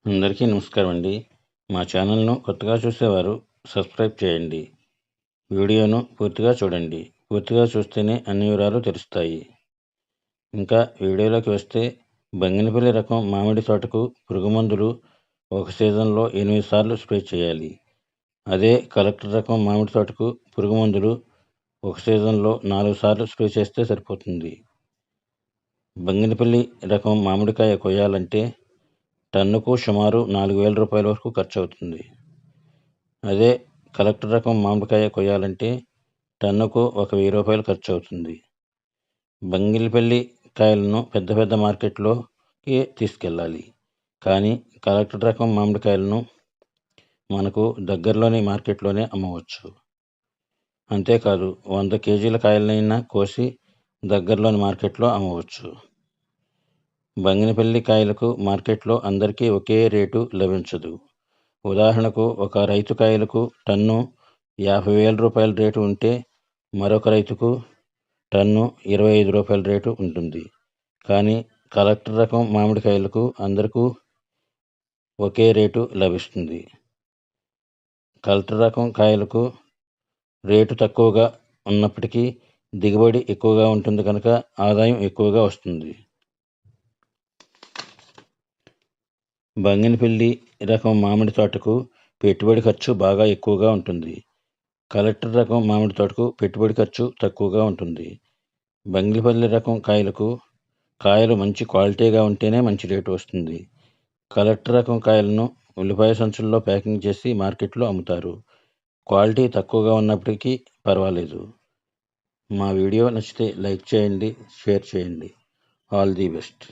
అందరికీ నమస్కారం అండి. మా ఛానల్ను కొత్తగా చూసేవారు సబ్స్క్రైబ్ చేయండి. వీడియోను పూర్తిగా చూడండి. పూర్తిగా చూస్తేనే అన్ని వివరాలు తెలుస్తాయి. ఇంకా వీడియోలోకి వస్తే బంగినపల్లి రకం మామిడి తోటకు పురుగుమందులు ఒక సీజన్లో 8 సార్లు స్ప్రే చేయాలి. అదే కలెక్టర్ రకం మామిడి తోటకు పురుగుమందులు ఒక సీజన్లో 4 సార్లు స్ప్రే చేస్తే సరిపోతుంది. బంగినపల్లి రకం మామిడికాయ కొయ్యాలంటే టన్నుకు సుమారు 4,000 రూపాయల వరకు ఖర్చు అవుతుంది. అదే కలెక్టర్ రకం మామిడికాయ కొయ్యాలంటే టన్నుకు 1,000 రూపాయలు ఖర్చు అవుతుంది. బంగినపల్లి కాయలను పెద్ద పెద్ద మార్కెట్లోకి తీసుకెళ్ళాలి. కానీ కలెక్టర్ రకం మామిడికాయలను మనకు దగ్గరలోని మార్కెట్లోనే అమ్మవచ్చు. అంతేకాదు 100 కేజీల కాయలనైనా కోసి దగ్గరలోని మార్కెట్లో అమ్మవచ్చు. బంగినపల్లి కాయలకు మార్కెట్లో అందరికీ ఒకే రేటు లభించదు. ఉదాహరణకు ఒక రైతు కాయలకు టన్ను 50,000 రూపాయల రేటు ఉంటే మరొక రైతుకు టన్ను 25 రూపాయల రేటు ఉంటుంది. కానీ కలెక్టర్ రకం మామిడికాయలకు అందరికీ ఒకే రేటు లభిస్తుంది. కలెక్టర్ రకం కాయలకు రేటు తక్కువగా ఉన్నప్పటికీ దిగుబడి ఎక్కువగా ఉంటుంది కనుక ఆదాయం ఎక్కువగా వస్తుంది. బంగినపల్లి రకం మామిడి తోటకు పెట్టుబడి ఖర్చు బాగా ఎక్కువగా ఉంటుంది. కలెక్టర్ రకం మామిడి తోటకు పెట్టుబడి ఖర్చు తక్కువగా ఉంటుంది. బంగినపల్లి రకం కాయలు మంచి క్వాలిటీగా ఉంటేనే మంచి రేటు వస్తుంది. కలెక్టర్ రకం కాయలను ఉల్లిపాయ సంచుల్లో ప్యాకింగ్ చేసి మార్కెట్లో అమ్ముతారు. క్వాలిటీ తక్కువగా ఉన్నప్పటికీ పర్వాలేదు. మా వీడియో నచ్చితే లైక్ చేయండి, షేర్ చేయండి. All the best.